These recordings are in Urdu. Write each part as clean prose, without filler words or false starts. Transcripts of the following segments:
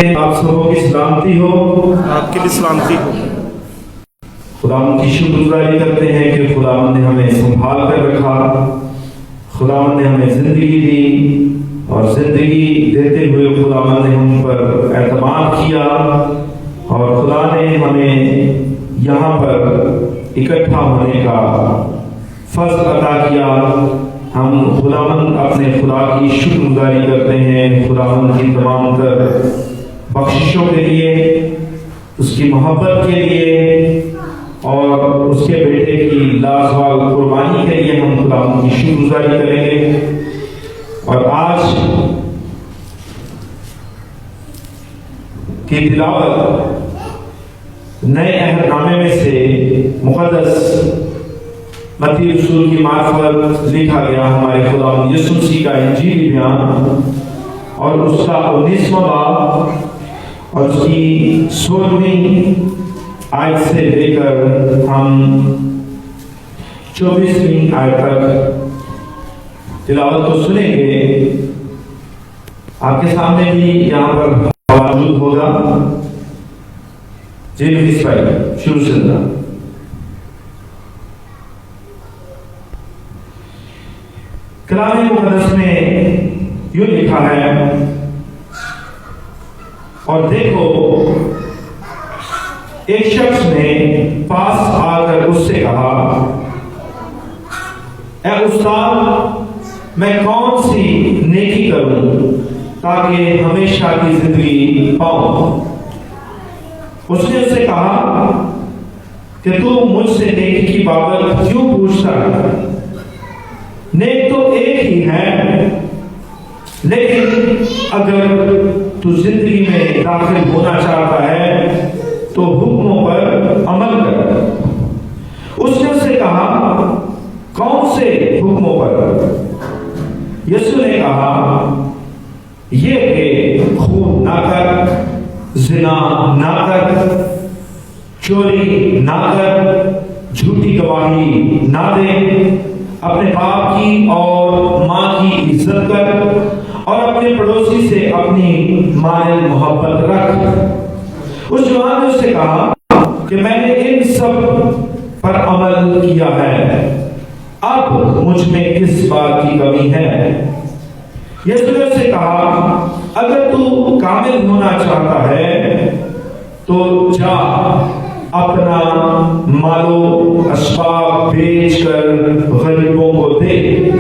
آپ سبوں کی سلامتی ہو، آپ کی بھی سلامتی ہو۔ خداوند کی شکر گزاری کرتے ہیں کہ خداوند نے ہمیں سنبھال کر رکھا، خداوند نے ہمیں زندگی دی اور زندگی دیتے ہوئے خداوند نے ہم پر اعتماد کیا اور خدا نے ہمیں یہاں پر اکٹھا ہونے کا فضل عطا کیا۔ ہم خداوند اپنے خدا کی شکر گزاری کرتے ہیں، خداوند کی تمام تر بخششوں کے لیے، اس کی محبت کے لیے اور اس کے بیٹے کی لازوال قربانی کے لیے ہم خداوند کی شکر گزاری کریں گے۔ اور آج کی تلاوت نئے عہد نامے میں سے مقدس متی رسول کی معرفت لکھا گیا ہمارے خداوند یسوع مسیح کا انجیلی بیان اور اس کا 19واں باب اور اس کی 16ویں آیت سے لے کر ہم 24ویں آیت تک تلاوت کو سنیں گے۔ آپ کے سامنے بھی یہاں پر موجود ہوگا۔ جی مجلس بھائی شروع سے ذرا۔ کلام مقدس میں یوں لکھا ہے، اور دیکھو ایک شخص نے پاس آ کر اس سے کہا، اے استاد، میں کون سی نیکی کروں تاکہ ہمیشہ کی زندگی پاؤں؟ اس نے اس سے کہا کہ تو مجھ سے نیکی کی بابت کیوں پوچھتا ہے؟ نیک تو ایک ہی ہے، لیکن اگر تو زندگی میں داخل ہونا چاہتا ہے تو حکموں پر عمل کر۔ اس نے اس سے کہا، کون سے حکموں پر؟ یسوع نے کہا، یہ کہ خون نہ کر، زنا نہ کر، چوری نہ کر، جھوٹی گواہی نہ دے، اپنے باپ کی اور ماں کی عزت کر اور اپنے پڑوسی سے اپنی مائل محبت رکھ۔ اس جوان نے اس سے کہا کہ میں نے ان سب پر عمل کیا ہے، اب مجھ میں کس بات کی کمی ہے؟ یسوع نے اس سے کہا، اگر تو کامل ہونا چاہتا ہے تو جا اپنا مال و اسباب بیچ کر غریبوں کو دے،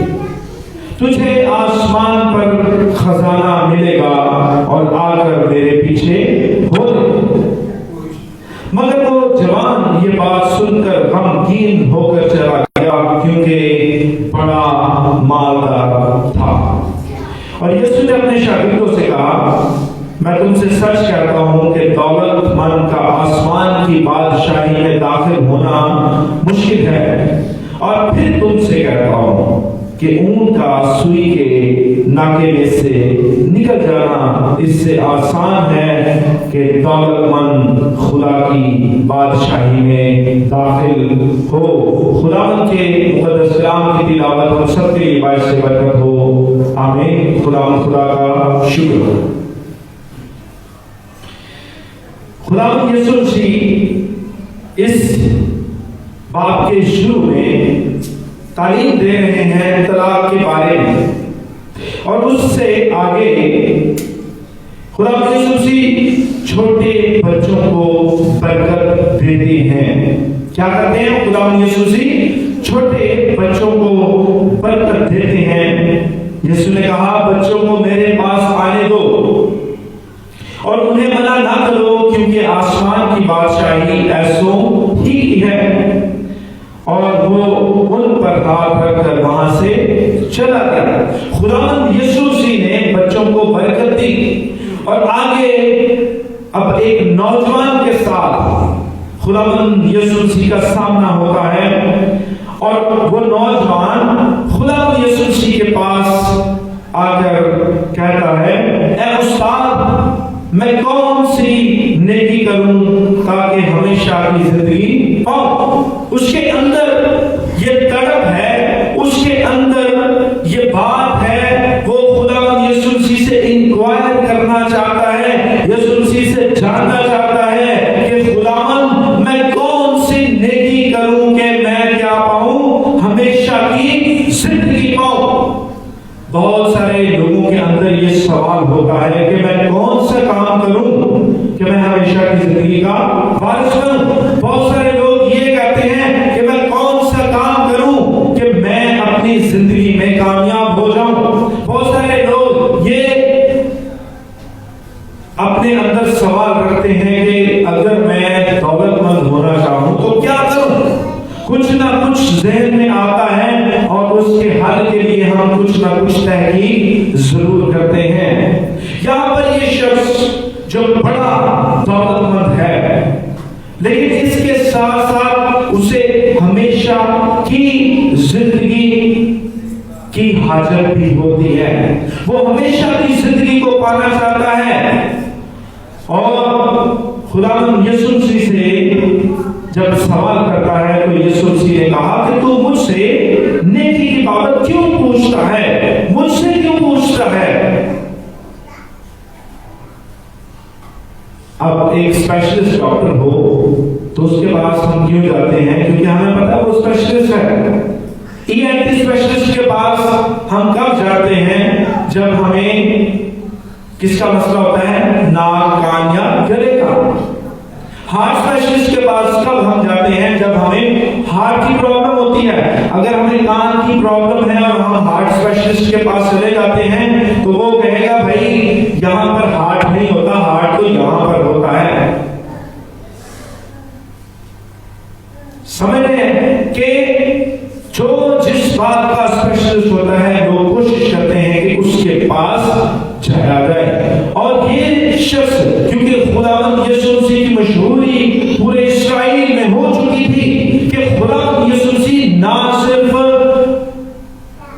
تجھے آسمان پر خزانہ ملے گا، اور آ کر میرے پیچھے ہو لے۔ مگر وہ جوان یہ بات سن کر غمگین ہو کر چلا گیا، کیونکہ بڑا مالدار تھا۔ اور یسوع نے اپنے شاگردوں سے کہا، میں تم سے سچ کہتا ہوں کہ دولت مند کا آسمان کی بادشاہی میں داخل ہونا مشکل ہے۔ اور پھر تم سے کہتا ہوں کہ اونٹ کا سوئی کے ناکے میں سے نکل جانا اس سے آسان ہے کہ دولت مند خدا کی بادشاہی میں داخل ہو۔ خداوند کے مقدس کلام کی تلاوت ہم سب کے لیے باعث برکت ہو، آمین۔ خداوند خدا کا شکر ہو۔ خداوند یسوع مسیح اس باب کے شروع میں تعلیم دے رہے ہیں طلاق کے بارے میں، اور اس سے آگے خداوند یسوع مسیح چھوٹے بچوں کو برکت دیتے ہیں۔ کیا کرتے ہیں خداوند یسوع مسیح؟ چھوٹے بچوں کو برکت دیتے ہیں۔ یسوع نے کہا، بچوں کو میرے پاس آنے دو اور انہیں منع نہ کرو، کیونکہ آسمان کی بادشاہی ایسوں ہی کی ہے۔ اور وہ ان پر ہاتھ رکھ کر وہاں سے چلا گیا۔ خداوند یسوع مسیح نے بچوں کو برکت دی، اور آگے اب ایک نوجوان کے ساتھ خداوند یسوع مسیح کا سامنا ہوتا ہے، اور وہ نوجوان خداوند یسوع مسیح کے پاس آ کر کہتا ہے، اے استاد، میں کون سی نیکی کروں تاکہ ہمیشہ کی زندگی پاؤں؟ اس کے اندر یہ تڑپ ہے، اس کے اندر یہ بات ہے، وہ خداوند یسوع مسیح سے انکوائر کرنا چاہتا ہے۔ یسوع کام کروں کہ میں ہمیشہ کی زندگی کا وارث بنوں؟ بہت سارے لوگ یہ کہتے ہیں کہ میں کون سا کام کروں کہ میں اپنی زندگی میں کامیاب ہو جاؤں۔ بہت سارے لوگ یہ اپنے اندر سوال رکھتے ہیں کہ اگر میں دولت مند ہونا چاہوں تو کیا کروں؟ کچھ نہ کچھ ذہن میں آتا ہے اور اس کے حل کے لیے ہم کچھ نہ کچھ تحقیق ضرور کرتے ہیں۔ یہاں پر یہ شخص جو بڑا دولت مند ہے، لیکن اس کے ساتھ ساتھ اسے ہمیشہ کی زندگی کی حاجت بھی ہوتی ہے۔ وہ ہمیشہ کی زندگی کو پانا چاہتا ہے، اور خداوند یسوع مسیح سے جب سوال کرتا ہے تو یسوع مسیح نے کہا کہ تو مجھ سے نیکی کی بابت کیوں پوچھتا ہے؟ مجھ سے کیوں پوچھتا ہے؟ اب ایک اسپیشلسٹ ڈاکٹر ہو تو اس کے پاس ہم کیوں جاتے ہیں؟ کیونکہ ہمیں پتا ہے وہ اسپیشلسٹ ہے۔ ENT اسپیشلسٹ کے پاس ہم کب جاتے ہیں؟ جب ہمیں کس کا مسئلہ ہوتا ہے؟ ناک، کان یا گلے کا۔ ہارٹ اسپیشلسٹ کے پاس کب ہم جاتے ہیں؟ جب ہمیں ہارٹ کی پرابلم ہوتی ہے۔ اگر ہمیں کان کی پرابلم ہے اور ہم ہارٹ اسپیشلسٹ کے پاس چلے جاتے ہیں تو وہ کہے گا بھائی یہاں پر ہارٹ نہیں ہوتا، ہارٹ تو یہاں پر ہوتا ہے۔ سمجھ رہے ہیں کہ جو جس بات کا اسپیشلسٹ ہوتا ہے لوگ کوشش کرتے ہیں کہ اس کے پاس جایا جائے۔ اور یہ شخص کیونکہ خداوند یسوع مسیح کی مشہوری پورے اسرائیل میں ہو چکی تھی کہ خداوند یسوع مسیح نہ صرف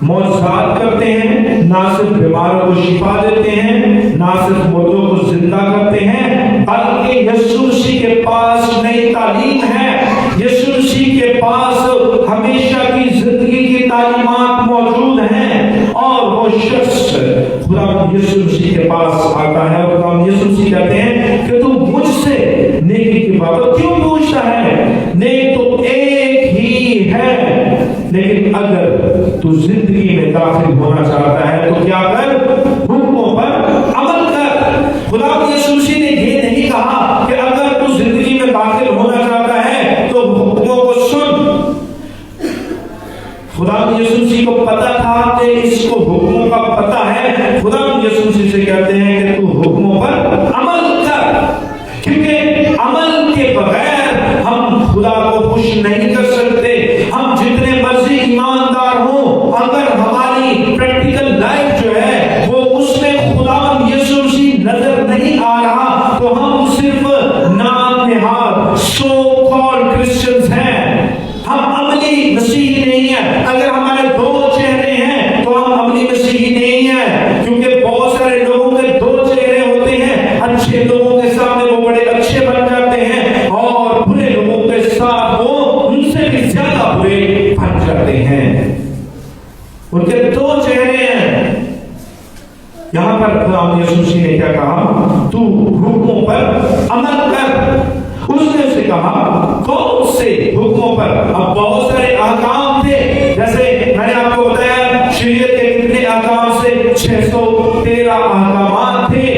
معجزات کرتے ہیں، نہ صرف بیماروں کو شفا دیتے ہیں، نہ صرف مردوں کو زندہ کرتے ہیں، بلکہ یسوع مسیح کے پاس نئی تعلیم ہے۔ یسوع مسیح کے پاس ہمیشہ کی زندگی کی تعلیمات موجود ہیں، اور وہ شخص خداوند یسوع مسیح کے پاس آتا ہے اور خداوند یسوع مسیح کہتے ہیں کہ تو مجھ سے نیکی کی بابت کیوں پوچھتا ہے؟ نیک تو ایک ہی ہے، لیکن اگر تو زندگی میں داخل ہونا چاہتا ہے تو کیا کر؟ حکموں پر عمل کر۔ خداوند یسوع مسیح نے یہ نہیں کہا کہ اگر تو زندگی میں داخل ہونا چاہتا ہے تو حکموں کو سن۔ خداوند یسوع مسیح کو پتا تھا کہ اس کو حکموں کا پتا ہے۔ خداوند یسوع مسیح سے کہتے ہیں کہ تو حکموں پر عمل کر، کیونکہ عمل کے بغیر ہم خدا کو خوش نہیں کر سکتے۔ ہم جتنے مرضی ایماندار ہوں، اگر ہماری پریکٹیکل لائف جو ہے وہ اس میں خداوند یسوع مسیح نظر نہیں آ رہا تو ہم صرف نام نہاد سو کالڈ کرسچنز ہیں، ہم عملی مسیحی نہیں ہیں۔ اگر ہمارے دو چہرے ہیں تو ہم عملی مسیحی نہیں ہیں، کیونکہ بہت سارے لوگوں کے دو چہرے ہوتے ہیں۔ اچھے لوگوں کے سامنے وہ بڑے اچھے بن جاتے ہیں، اور برے لوگوں کے ساتھ وہ ان سے بھی زیادہ برے بن جاتے ہیں۔ ان کے دو چہرے ہیں۔ یہاں پر خداوند یسوع مسیح نے کیا کہا؟ تو حکموں پر عمل کر۔ اس نے اسے کہا کون سے حکموں پر؟ اب بہت سارے احکام تھے، جیسے میں نے آپ کو بتایا شریعت کے کتنے احکام سے 613 احکامات تھے،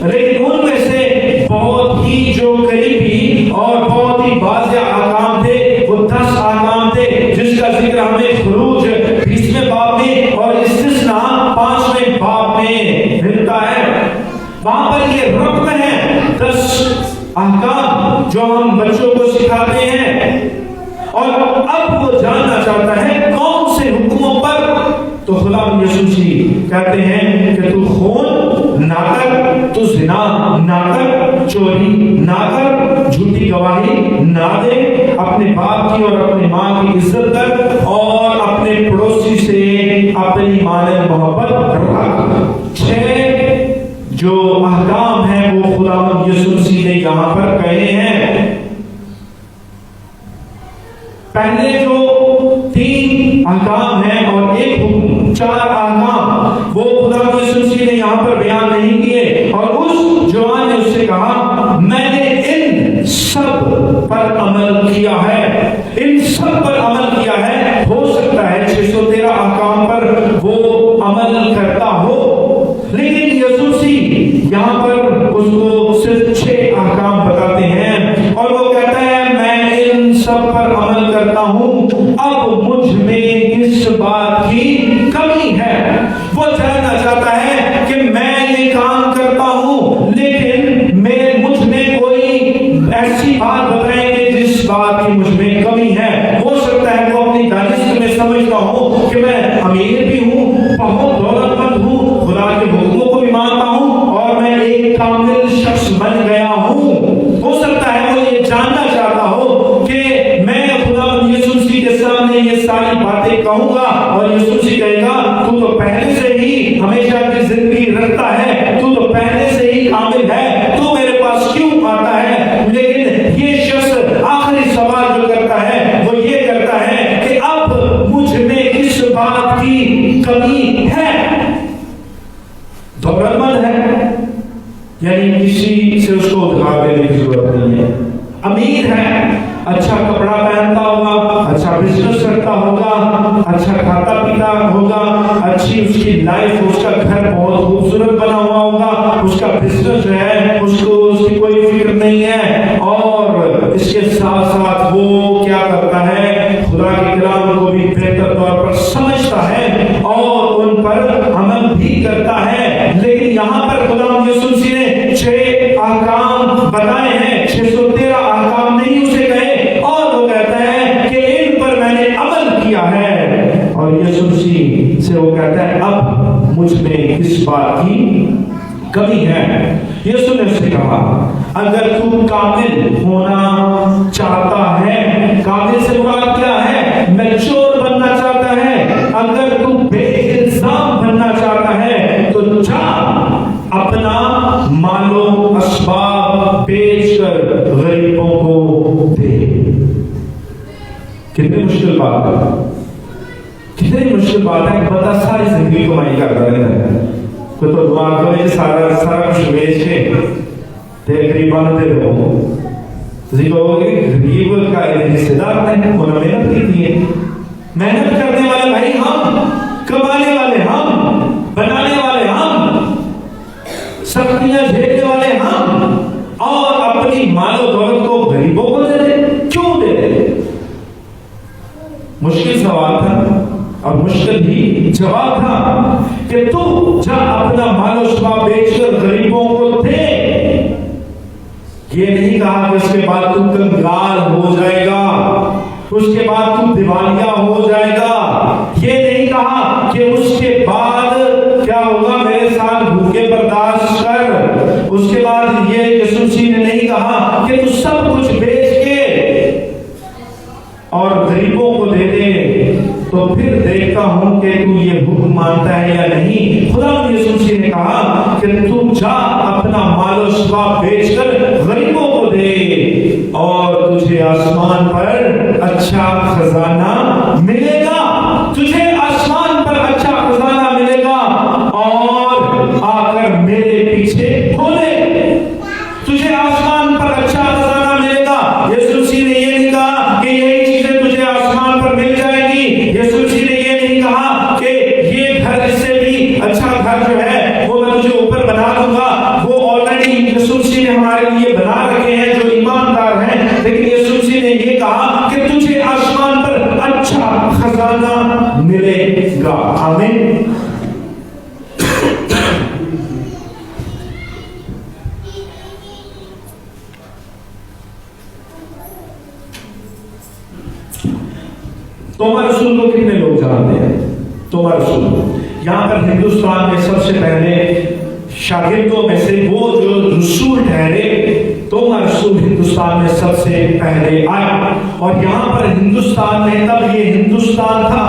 لیکن ان میں سے بہت ہی جو قریبی اور بہت ہی واضح احکام تھے وہ 10 احکام تھے، جس کا ذکر ہمیں خروج 20ویں باب میں اور استثناء 5ویں باب میں ملتا ہے۔ وہاں پر یہ رقم ہے 10 احکام جو ہم بچوں کو سکھاتے ہیں، اور اب وہ جاننا چاہتا ہے کون سے حکموں پر؟ تو خداوند یسوع مسیح کہتے ہیں کہ تو خون نہ کر، تو زنا نہ کر، چوری نہ کر، جھوٹی گواہی نہ دے، اپنے باپ کی اور اپنے ماں کی عزت کر، اور اپنے پڑوسی سے اپنی مانند محبت رکھ۔ 6 جو احکام ہیں وہ خداوند یسوع مسیح نے یہاں پر کہے ہیں۔ پہلے جو 3 احکام ہیں اور ایک حکم، 4 احکام وہ خداوند یسوع مسیح نے یہاں پر بیان نہیں کیے، اور اس جوان نے اس سے کہا میں نے ان سب پر عمل کیا ہے، ان سب پر عمل کیا ہے۔ ہو سکتا ہے 613 احکام پر وہ عمل کرتا ہو، لیکن یسوع مسیح یہاں پر اس کو صرف 6 احکام بتاتے ہیں اور وہ کہتا ہے میں ان سب پر عمل کرتا ہوں، اب مجھ میں کس بات کی کمی ہے۔ وہ جاننا چاہتا ہے کہ میں یہ کام کرتا ہوں لیکن مجھ میں کوئی ایسی بات بتائیں کہ جس بات کی مجھ میں کمی ہے۔ ہو سکتا ہے وہ اپنی دانش میں سمجھتا ہوں کہ میں امیر بھی ہوں، بہت دولت مند ہوں، خدا کے حکموں کو بھی مانتا ہوں اور میں ایک کامل شخص بن گیا ہوں۔ ہو سکتا ہے وہ یہ جاننا چاہتا ہو کہ میں خدا یسوع مسیح کے سامنے یہ ساری باتیں کہوں گا اور یسوع مسیح کہے گا تو پہلے سے ہی ہمیشہ کی زندگی رکھتا ہے، تو پہلے سے ہی کامل ہے، تو میرے پاس کیوں آتا ہے؟ لیکن یہ شخص آخری سوال جو کرتا ہے وہ یہ کرتا ہے کہ اب مجھ میں کس بات کی کمی ہے؟ دولت مند ہے، یعنی کسی سے اس کو ادھار دینے کی ضرورت نہیں ہے، امیر ہے، اچھا کپڑا پہنتا ہوگا، اچھا بزنس کرتا ہوگا، اچھا کھاتا پیتا ہوگا، اچھی اس کی لائف، اس کا گھر بہت خوبصورت بنا ہوا ہوگا، اس کا بزنس جو ہے اس کو اس کی کوئی فکر نہیں ہے، اور اس کے ساتھ ساتھ وہ کیا کرتا ہے؟ خدا کے کلام کو بھی بہتر طور پر سمجھتا ہے اور ان پر عمل بھی کرتا ہے۔ لیکن یہاں پر خدا یسوع مسیح نے 6 احکام بتائے ہیں، 613 احکام نہیں اسے کہے، اور وہ کہتا ہے کہ ان پر میں نے عمل کیا ہے، اور یسوع مسیح سے وہ کہتا ہے اب مجھ میں کس بات کی کمی ہے۔ یسوع نے اسے کہا اگر تو کامل ہونا چاہتا ہے، کامل سے مراد کیا ہے؟ میچور بننا چاہتا ہے، اگر تو بے الزام بننا چاہتا ہے تو جا اپنا مال و اسباب بیچ کر غریبوں کو دے۔ کتنی مشکل بات ہے، کتنی مشکل بات ہے، بندہ ساری زندگی کمائی کرتا رہتا ہے، کوئی تو دعا کرے سارا کچھ بیچ کے تے غریباں دے دو۔ تسی کہو گے غریب کا رشتہ دار نہیں، انہوں نے محنت کی ہے، محنت کرنے والے بھائی ہم، کمانے والے ہم، بنانے والے ہم، سختیاں جھیلنے والے ہم، اور اپنی مال و دولت کو غریبوں کو دے دیں، کیوں دے دیں؟ مشکل سوال تھا اور مشکل ہی جواب تھا کہ تو جا اپنا مال و اسباب بیچ کر غریبوں کو دے۔ یہ نہیں کہا کہ اس کے بعد تو کنگال ہو جائے گا، اس کے بعد تو دیوالیہ ہو جائے گا، یہ نہیں کہا کہ اس کے بعد کیا ہوگا میرے ساتھ بھوکے برداشت کر، اس کے بعد یہ یسوع مسیح نے نہیں کہا کہ تو سب کچھ بیچ کے اور غریبوں کو دے دے تو پھر دیکھتا ہوں کہ تو یہ حکم مانتا ہے یا نہیں۔ خدا یسوع مسیح نے کہا کہ تو جا اپنا مال و اسباب بیچ کر غریبوں کو دے اور تجھے آسمان پر اچھا خزانہ ملے گا، تجھے آسمان پر اچھا خزانہ ملے گا، اور آ کر میرے پیچھے ہو لے، تجھے آسمان پر اچھا خزانہ ملے گا۔ یسوع مسیح نے یہ نہیں کہا کہ یہی چیزیں تجھے آسمان پر مل جائیں گی، یسوع مسیح نے یہ نہیں کہا کہ یہ گھر اس سے بھی اچھا گھر جو ہے وہ میں تجھے اوپر بنا دوں گا، وہ آلریڈی یسوع مسیح نے ہمارے لیے بنا رکھے ہیں جو ایماندار ہیں، لیکن یسوع مسیح نے یہ کہا کہ تجھے آسمان پر اچھا خزانہ ملے گا۔ آمین۔ توما رسول کو کتنے لوگ جانتے ہیں؟ توما رسول یہاں پر ہندوستان میں سب سے پہلے شاگردوں میں سے وہ جو رسول ٹھہرے، توما رسول ہندوستان میں سب سے پہلے آیا، اور یہاں پر ہندوستان میں تب یہ ہندوستان تھا،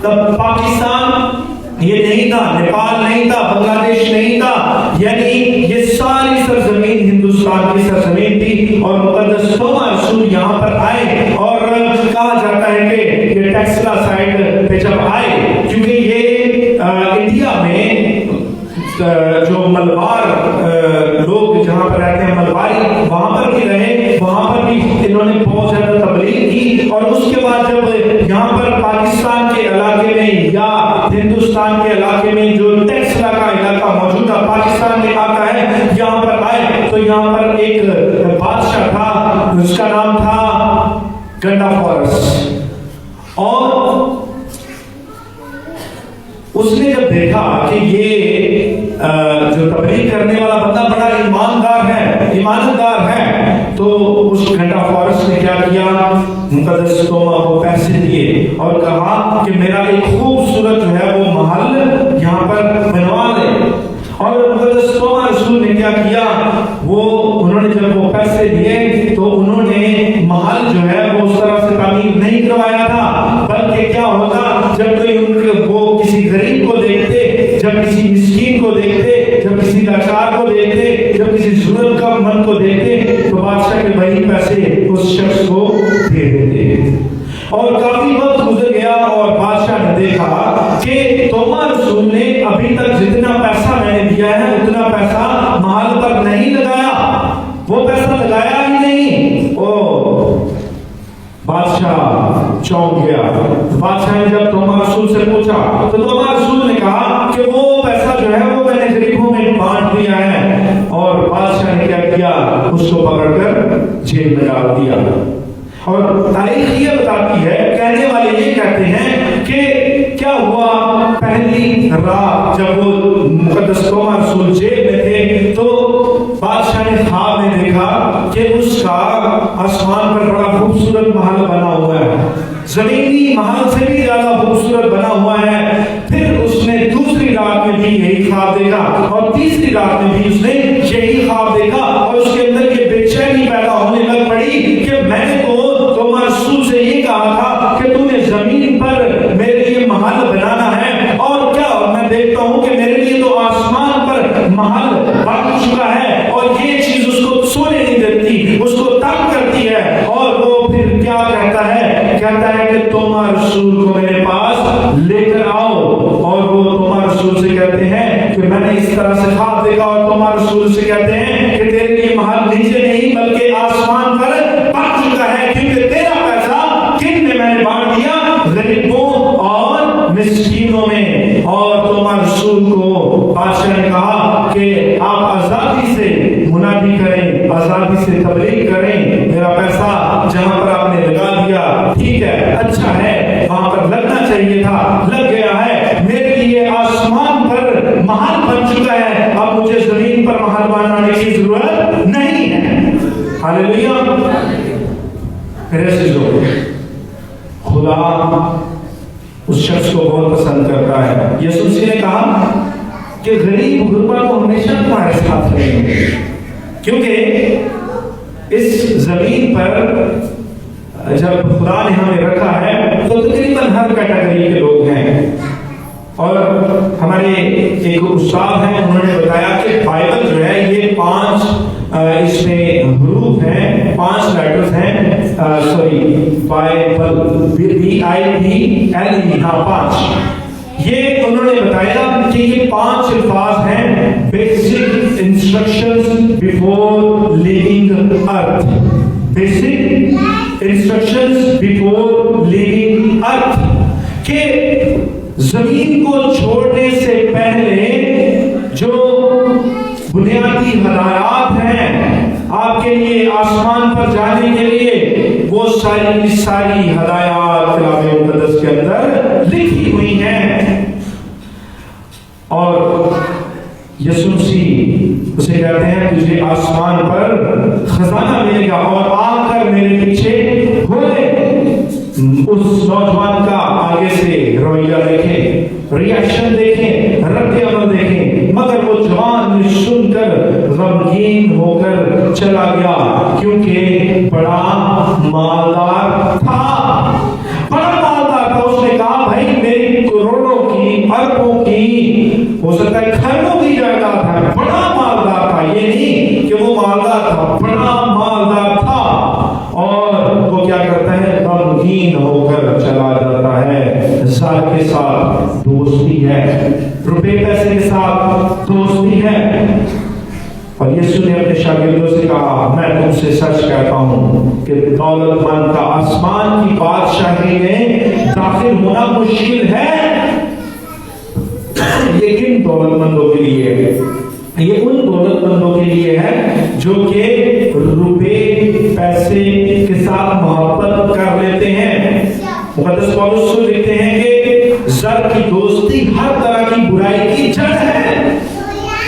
تب پاکستان یہ نہیں تھا، نیپال نہیں تھا، بنگلہ دیش نہیں تھا، یعنی یہ ساری سرزمین ہندوستان کی سرزمین تھی، اور مقدس توما رسول یہاں پر آئے، اور کہا جاتا ہے کہ یہ ٹیکسلا سائڈ پہ جب آئے، کیونکہ یہ انڈیا میں جو ملبار لوگ جہاں پر رہتے ہیں، ملباری وہاں پر بھی رہے، وہاں پر بھی انہوں نے بہت زیادہ تبلیغ کی، اور اس کے بعد جب یہاں پر پاکستان کے علاقے میں یا ہندوستان کے علاقے میں جو ٹیکسلا کا علاقہ موجودہ پاکستان میں آتا ہے، یہاں پر آئے تو یہاں پر ایک بادشاہ تھا، اس کا نام تھا گنڈافورس، اور اس نے جب دیکھا کہ یہ جو تبلیغ کرنے والا بندہ بڑا ایماندار ہے، تو اس گنڈافورس نے کیا کیا، مقدس توما کو پیسے دیے اور کہا کہ میرا ایک خوبصورت جو ہے وہ محل یہاں پر بنوا دے۔ اور مقدس توما رسول نے کیا کیا، انہوں نے جب وہ پیسے دیے تو انہوں نے محل جو ہے وہ اس طرح سے تعمیر نہیں کروایا تھا، بلکہ کیا ہوتا، جب کوئی وہ کسی غریب کو دیکھتے، جب کسی مسکین کو دیکھتے، جب کسی لاچار کو دیکھتے، جب کسی ضرورت مند کو دیکھتے، تو بادشاہ کے وہی پیسے اس شخص کو دے دیتے۔ اور کافی وقت گزر گیا اور بادشاہ نے دیکھا کہ توما رسول نے ابھی تک جتنا پیسہ میں نے دیا ہے اتنا پیسہ محل پر نہیں لگایا، وہ پیسہ لگایا ہی نہیں۔ بادشاہ چونک گیا۔ بادشاہ نے جب توما رسول سے پوچھا تو توما رسول نے کہا کہ وہ پیسہ جو ہے وہ میں نے غریبوں میں بانٹ دیا ہے، اور بادشاہ نے کیا کیا، اس کو پکڑ کر جیل میں ڈال دیا۔ اور تاریخ یہ بتاتی ہے، کہنے والے یہ کہتے ہیں کہ کیا ہوا، پہلی رات جب وہ مقدس توما رسول جیل میں تھے تو بادشاہ نے خواب میں دیکھا کہ اس کا آسمان پر بڑا خوبصورت محل بنا ہوا ہے، زمینی محل سے بھی زیادہ خوبصورت بنا ہوا ہے۔ پھر اس نے دوسری رات میں بھی یہی خواب دیکھا، اور تیسری رات میں بھی اس نے یہی خواب دیکھا، اور اس کے اندر یہ بے چینی پیدا ہونے لگ پڑی کہ میں نے تو توما رسول سے یہ کہا تھا کہ تو نے زمین پر میرے لیے محل بنانا ہے، اور کیا میں دیکھتا ہوں کہ میرے لیے تو آسمان پر محل بن چکا ہے، اور یہ چیز اس کو سونے نہیں دیتی، اس کو تنگ کرتی ہے۔ اور وہ پھر کیا کہتا ہے کہ توما رسول کو میرے پاس لے کر آؤ، اور وہ توما رسول سے کہتے ہیں کہ میں نے اس طرح سے خواب دیکھا، اور توما رسول سے کہتے ہیں کہ تیرے لیے محل نیچے نہیں بلکہ آسمان پر بن چکا ہے، کیونکہ تیرا پیسہ کن میں نے بانٹ دیا، غریبوں اور مسکینوں میں۔ اور توما رسول کو بادشاہ نے کہا کہ آپ آزادی سے منادی کریں، آزادی سے تبلیغ کریں، میرا پیسہ جہاں پر آپ نے لگا دیا ٹھیک ہے، اچھا ہے، وہاں پر لگنا چاہیے تھا، لگ گیا ہے، میرے لیے آسمان پر محل بن چکا ہے، اب مجھے زمین پر محل بنانے کی ضرورت نہیں ہے۔ ہاللیلویا۔ میرے عزیزو، خدا اس شخص کو بہت پسند کرتا ہے۔ یسوع مسیح نے کہا کہ غریب غربا کو ہمیشہ تمہارے ساتھ رہیں گے، کیونکہ اس زمین پر جب خدا نے ہمیں رکھا ہے تو تقریباً ہر کیٹیگری کے لوگ ہیں۔ اور ہمارے ایک استاد ہیں، انہوں نے بتایا کہ بائبل جو ہے یہ 5 اس میں حروف ہیں، 5 لیٹرز ہیں، بائبل BIBLE، ہاں 5۔ یہ انہوں نے بتایا کہ یہ 5 الفاظ ہیں، بیسک انسٹرکشنز بیفور لیونگ ارتھ، بیسک انسٹرکشنز بیفور لیونگ ارتھ، کہ زمین کو چھوڑنے سے پہلے جو بنیادی ہدایات ہیں آپ کے لیے آسمان پر جانے کے لیے، وہ ساری ہدایات کلام مقدس کے اندر لکھی ہوئی ہیں۔ اور یسوع مسیح اسے کہتے ہیں تجھے آسمان پر خزانہ ملے گا، اور آ کر میرے پیچھے ہو لے۔ اس نوجوان کا آگے سے رویہ دیکھیں، ریاکشن دیکھیں، رد عمل دیکھیں، مگر وہ جوان نے سن کر غمگین ہو کر چلا گیا، کیونکہ بڑا مالدار تھا۔ بڑا مالدار تھا۔ اس نے کہا بھائی میری کروڑوں کی، اربوں کی، ہو سکتا ہے کھربوں کی جائیداد ہے، بڑا مالدار تھا، یہ نہیں کہ وہ مالدار تھا، بڑا مالدار تھا۔ اور وہ کیا کرتا ہے، غمگین ہو کر چلا جاتا ہے۔ زار کے ساتھ دوستی ہے، روپے پیسے کے ساتھ دوستی ہے۔ اور یسوع نے اپنے شاگردوں سے کہا میں تم سے سچ کہتا ہوں کہ دولت مند کا آسمان کی بادشاہی میں داخل ہونا مشکل ہے۔ لیکن دولت مندوں کے لیے یہ ان دولت مندوں کے لیے ہے جو کہ روپے پیسے کے ساتھ محبت کر لیتے ہیں. مقدس پولس لکھتے ہیں کہ زر کی دوستی ہر طرح کی برائی کی جڑ ہے.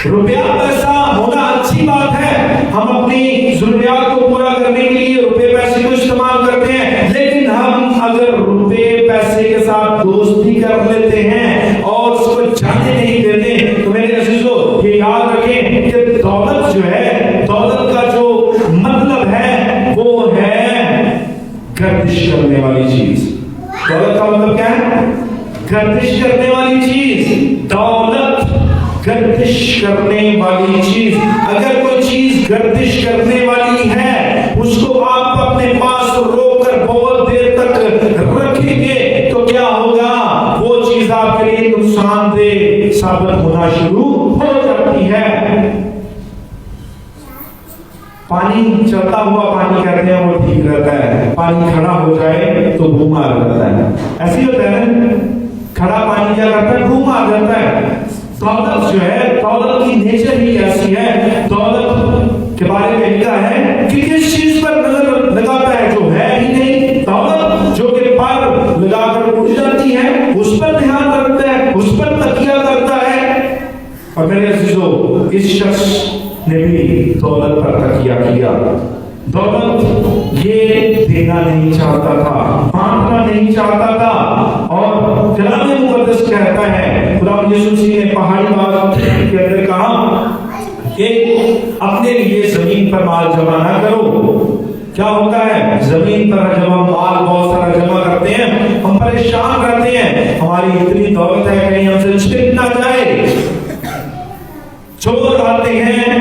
روپیہ پیسہ ہونا اچھی بات ہے، ہم اپنی ضروریات کو پورا کرنے کے لیے روپے پیسے کو استعمال کرتے ہیں، لیکن ہم اگر روپے پیسے کے ساتھ دوستی کر لیتے ہیں اور اس کو جانے نہیں دیتے تو میرے عزیزو یہ یاد رکھیں کہ دولت جو ہے، دولت کا جو مطلب ہے وہ ہے گردش کرنے والی چیز. دولت کا مطلب کیا ہے؟ گردش کرنے والی چیز. دولت گردش کرنے والی چیز. اگر کوئی چیز گردش کرنے والی ہے اس کو آپ اپنے پاس روک کر بہت دیر تک رکھیں گے تو کیا ہوگا؟ وہ چیز آپ کے لیے نقصان دہ ثابت ہونا شروع ہو جاتی ہے. پانی چلتا ہوا پانی کہتے ہیں وہ ٹھیک رہتا ہے، پانی کھڑا ہو جائے تو بو مار جاتا ہے. ایسی ہوتا ہے نا، کھڑا پانی کیا کرتا ہے؟ بو مار جاتا ہے. دولت جو ہے، دولت کی نیچر ہی ایسی ہے. دولت کے بارے میں لکھا ہے کہ کس چیز پر نظر لگاتا ہے جو ہے ہی نہیں. دولت جو کہ پر لگا کر اڑ جاتی ہے اس پر دھیان رکھتا ہے، اس پر تکیہ کرتا ہے. اور میرے عزیزو اس شخص نے بھی دولت پر تکیہ کیا. دولت یہ دینا نہیں چاہتا تھا، بانٹنا نہیں چاہتا تھا. اور کلام مقدس کہتا ہے، خدا یسوع مسیح نے پہاڑی بات کے اندر کہا کہ اپنے لیے زمین پر مال جمع نہ کرو. کیا ہوتا ہے؟ زمین پر جب ہم مال بہت سارا جمع کرتے ہیں ہم پریشان رہتے ہیں، ہماری اتنی دولت ہے کہیں ہم سے چھن نہ جائے. چور آتے ہیں،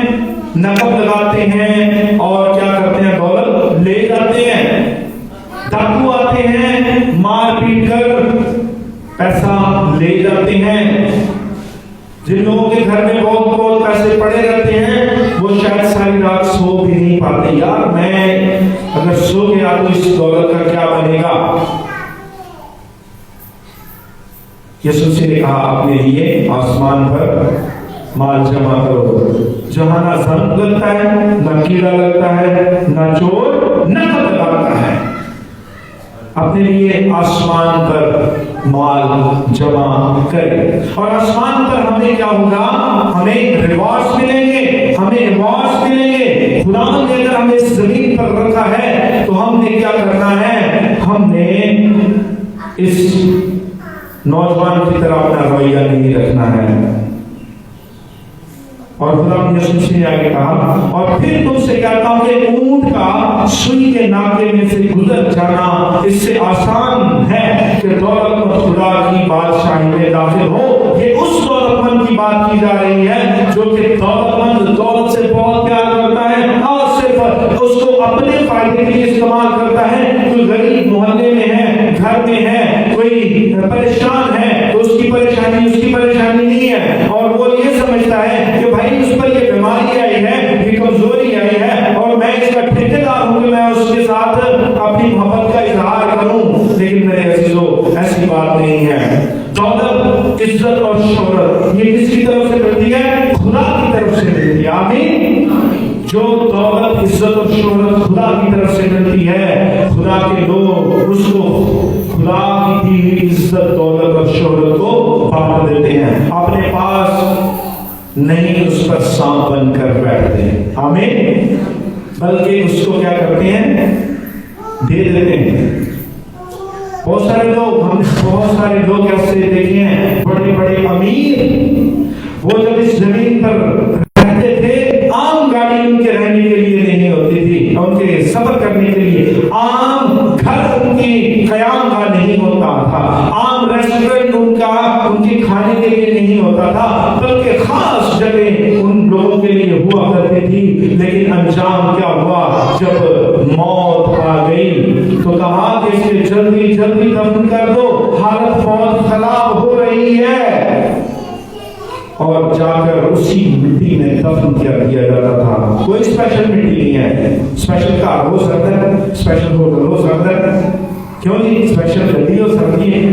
نقب لگاتے ہیں اور کیا کرتے ہیں؟ دولت لے جاتے ہیں. ڈاکو آتے ہیں، مار پیٹ کر پیسہ لے جاتے ہیں. جن لوگوں کے گھر میں بہت بہت پیسے پڑے رہتے ہیں وہ شاید ساری رات سو بھی نہیں پاتے. یار میں اگر سو گیا تو اس دولت کا کیا بنے گا؟ یسوع نے کہا اپنے لیے آسمان پر مال جمع کرو جہاں نہ زنگ لگتا ہے، نہ کیڑا لگتا ہے، نہ چور نقب لگاتا ہے. اپنے لیے آسمان پر مال جمع کرے. اور آسمان پر ہمیں کیا ہوگا؟ ہمیں ریوارڈز ملیں گے، ہمیں ایوارڈز ملیں گے. خدا نے اگر ہمیں اس زمین پر رکھا ہے تو ہم نے کیا کرنا ہے؟ ہم نے اس نوجوان کی طرح اپنا رویہ نہیں رکھنا ہے. اور خدا یسوع نے آگے کہا اور پھر تم سے کہتا ہوں کہ اونٹ کا سوئی کے ناکے میں سے گزر جانا اس سے آسان ہے کہ دولت مند خدا کی بادشاہی میں داخل ہو. یہ اس دولت مند کی بات کی جا رہی ہے جو کہ دولت مند دولت سے بہت پیار کرتا ہے اور صرف اس کو اپنے فائدے کے لیے استعمال کرتا ہے. کوئی غریب محلے میں ہے، گھر میں ہے، کوئی پریشان ہے تو اس کی پریشانی نہیں ہے اور وہ یہ سمجھتا ہے کہ بھائی اس پر یہ بیماری آئی ہے، یہ کمزوری آئی ہے اور میں اس کا ٹھیکیدار ہوں کہ میں اس کے ساتھ اپنی محبت کا اظہار کروں. لیکن میرے عزیزو ایسی بات نہیں ہے. دولت، عزت اور شہرت یہ کس کی طرف سے ملتی ہے؟ خدا کی طرف سے ملتی ہے. آمین. جو دولت، عزت اور شہرت خدا کی طرف سے ملتی ہے، خدا کے لوگ اس کو خدا کی دی ہوئی عزت، دولت اور شہرت کو بانٹ دیتے ہیں. اپنے پاس نہیں اس پر سانپ بن کر بیٹھتے ہیں. آمین. بلکہ اس کو کیا کرتے ہیں؟ دے دیتے ہیں. بہت سارے لوگ ایسے دیکھے ہیں، بڑے بڑے امیر، وہ جب اس زمین پر رہتے تھے عام گاڑی ان کے رہنے کے لیے نہیں ہوتی تھی، ان کے سفر کرنے کے لیے عام گھر ان کی قیام کا نہیں ہوتا تھا، عام ریسٹورنٹ ان کے کھانے کے لیے نہیں ہوتا تھا، بلکہ خاص جگہ ان لوگوں کے لیے ہوا کرتی تھی. لیکن انجام کیا ہوا؟ جب موت آ گئی تو کہا کہ اسے جلدی جلدی دفن کر دو، حالت بہت خراب ہو رہی ہے. اور جا کر اسی مٹی میں دفن کر دیا جاتا تھا. کوئی اسپیشل مٹی نہیں ہے. اسپیشل کار ہو سکتا ہے، اسپیشل ہوٹل ہو سکتا ہے، کیوں نہیں اسپیشل گڈی ہو سکتی ہے،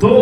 2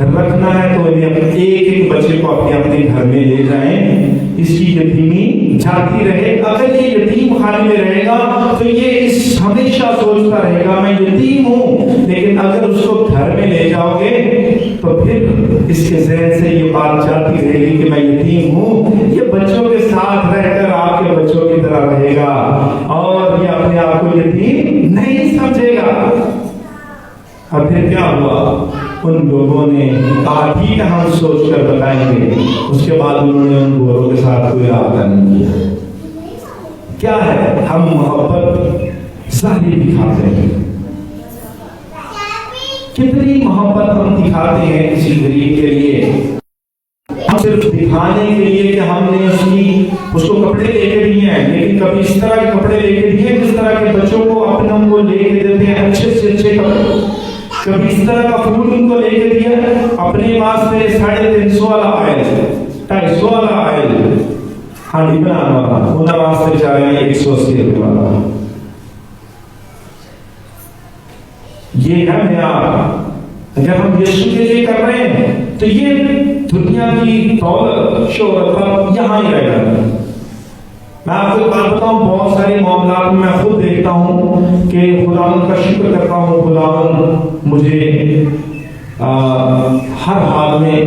رکھنا ہے تو ایک ایک بچے کو اپنے اپنے گھر میں لے جائیں، اس کی یتیمی جاتی رہے۔ اگر یہ یتیم خانے میں رہے گا تو یہ ہمیشہ سوچتا رہے گا میں یتیم ہوں، لیکن اگر اس کو گھر میں لے جاؤ گے تو پھر اس کے ذہن سے یہ بات جاتی رہے گی کہ میں یتیم ہوں۔ یہ بچوں کے ساتھ رہ کر آپ کے بچوں کی طرح رہے گا اور یہ اپنے آپ کو یتیم نہیں سمجھے گا۔ اور پھر کیا ہوا؟ ان لوگوں نے کہا ٹھیک ہے ہم سوچ کر بتائیں گے۔ اس کے بعد انہوں نے ان گوروں کے ساتھ کوئی رابطہ نہیں کیا۔ کیا ہے؟ ہم محبت ظاہری دکھاتے ہیں۔ کتنی محبت ہم دکھاتے ہیں کسی غریب کے لیے، ہم صرف دکھانے کے لیے کہ ہم نے اس کو کپڑے لے کے دیے ہیں، لیکن کبھی اس طرح کے کپڑے لے کے دیے جس طرح کے بچوں کو اپنوں کو لے کے دیتے ہیں اچھے سے اچھے کپڑے، کبھی اس طرح کا فوڈ ان کو لے کے دیا اپنے واسطے 350 والا آئل، 250 والا آئل ہانڈی بنانا والا، انہوں واسطے چاہ رہے ہیں 180 روپے والا۔ یہ ہے معیار۔ اگر ہم یسوع کے لیے کر رہے ہیں تو یہ دنیا کی دولت شہرت پر یہاں ہی رہ گا۔ میں آپ کو ایک بات بتاؤں، بہت سارے معاملات میں خود دیکھتا ہوں کہ خداوند کا شکر کرتا ہوں، خداوند مجھے ہر حال میں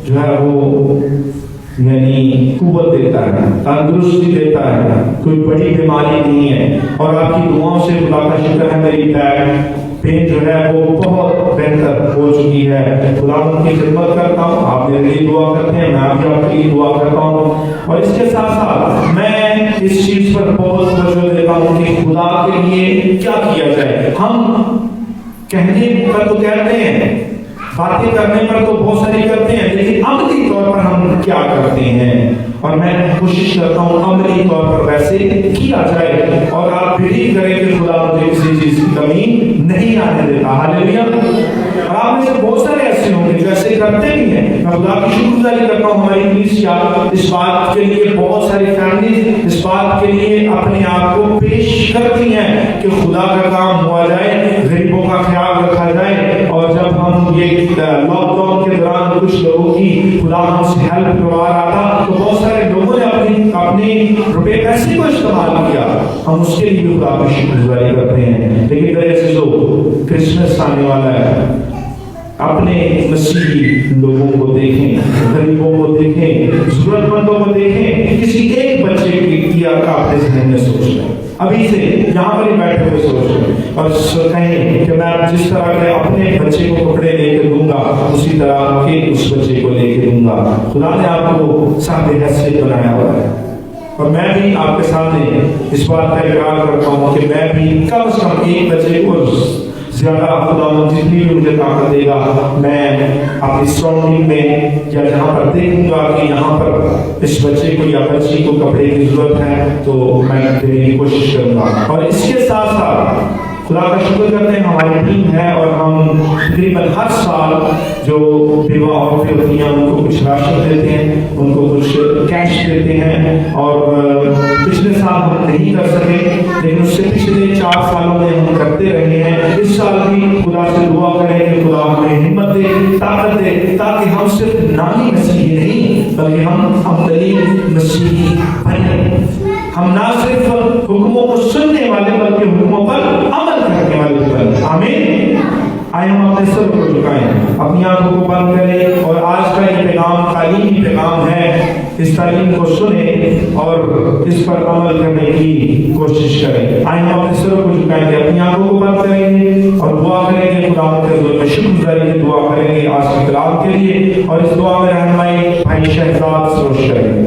جو ہے وہ یعنی قوت دیتا ہے، تندرستی دیتا ہے، کوئی بڑی بیماری نہیں ہے، اور آپ کی دعاؤں سے خدا کا شکر ہے میری بیک پین جو ہے وہ بہت بہتر ہو چکی ہے۔ خداوند کی خدمت کرتا ہوں، آپ میرے لیے دعا کرتے ہیں، میں بھی آپ کے لیے دعا کرتا ہوں، اور اس کے ساتھ ساتھ میں اس چیز پر بہت توجہ دیتا ہوں کہ خدا کے لیے کیا کیا جائے۔ ہم کہنے پر تو کہتے ہیں، باتیں کرنے پر تو بہت ساری کرتے ہیں، لیکن عملی طور پر ہم کیا کرتے ہیں؟ اور میں کوشش کرتا ہوں عملی طور پر ویسے کیا جائے، اور آپ بلیو کریں کہ خدا مجھے کسی چیز کی کمی نہیں آنے دیتا۔ ہاللیلویا۔ اور آپ میں سے بہت سارے ایسے ہوں گے جو ایسے کرتے بھی ہیں۔ میں خدا کی شکر گزاری کرتا ہوں ہماری کلیسیا اس بات کے لیے، بہت ساری فیملیز اس بات کے لیے اپنے آپ کو پیش کرتی ہیں کہ خدا کا کام ہوا جائے، غریبوں کا خیال رکھا جائے۔ اور جب ہم یہ لاک ڈاؤن کے دوران کچھ لوگوں کی خدا ہم سے ہیلپ کروا رہا تھا تو بہت سارے لوگوں نے اپنے روپے پیسے کو استعمال کیا، ہم اس کے لیے خدا کی شکر گزاری کرتے ہیں۔ لیکن میرے عزیزو، کرسمس آنے والا ہے، اپنے مسیحی لوگوں کو دیکھیں، غریبوں کو دیکھیں، ضرورت مندوں کو دیکھیں، کسی ایک بچے کی اپنے ذہن میں سوچ لیں، ابھی سے یہاں پر ہی بیٹھے ہوئے سوچ لیں، اور کہیں کہ میں جس طرح کے اپنے بچے کو کپڑے لے کے دوں گا اسی طرح کے اس بچے کو لے کے دوں گا۔ خدا نے آپ کو صاحب حیثیت بنایا ہوا ہے، اور میں بھی آپ کے سامنے اس بات کا اقرار کرتا ہوں کہ میں بھی کم از کم ایک بچے کو زیادہ خداوند جتنی بھی مجھے طاقت دے گا، میں اپنی سراؤنڈنگ میں یا جہاں پر دیکھوں گا کہ یہاں پر اس بچے کو یا بچی کو کپڑے کی ضرورت ہے تو میں دینے کی کوشش کروں گا۔ اور اس کے ساتھ ساتھ خدا کا شکر کرتے ہیں ہماری ٹیم ہے، اور ہم تقریباً ہر سال جو بیوہ عورتیں ہوتی ہیں ان کو کچھ راشن دیتے ہیں، ان کو کچھ کیش دیتے ہیں، اور پچھلے سال ہم نہیں کر سکے لیکن اس سے پچھلے 4 سالوں میں ہم کرتے رہے ہیں۔ اس سال بھی خدا سے دعا کریں کہ خدا ہمیں ہمت دے، طاقت دے، تاکہ ہم صرف نامی مسیحی نہیں بلکہ ہم عملی مسیحی بنیں۔ ہم نہ صرف حکموں کو سننے والے بلکہ حکموں پر عمل کرنے والے بنیں۔ آمین۔ آئے ہم اپنے سر کو جھکائیں، اپنی آنکھوں کو بند کریں، اور آج کا یہ پیغام تعلیمی پیغام ہے، اس تعلیم کو سنیں اور اس پر عمل کرنے کی کوشش کریں۔ آئے ہم اپنے سر کو جھکائیں گے، اپنی آنکھوں کو بند کریں گے اور دعا کریں گے، خدا کے حضور میں شکر گزاری کی دعا کریں گے آج کے کلام کے لیے، اور اس دعا میں رہنمائی بھائی شہزاد سروش کریں گے۔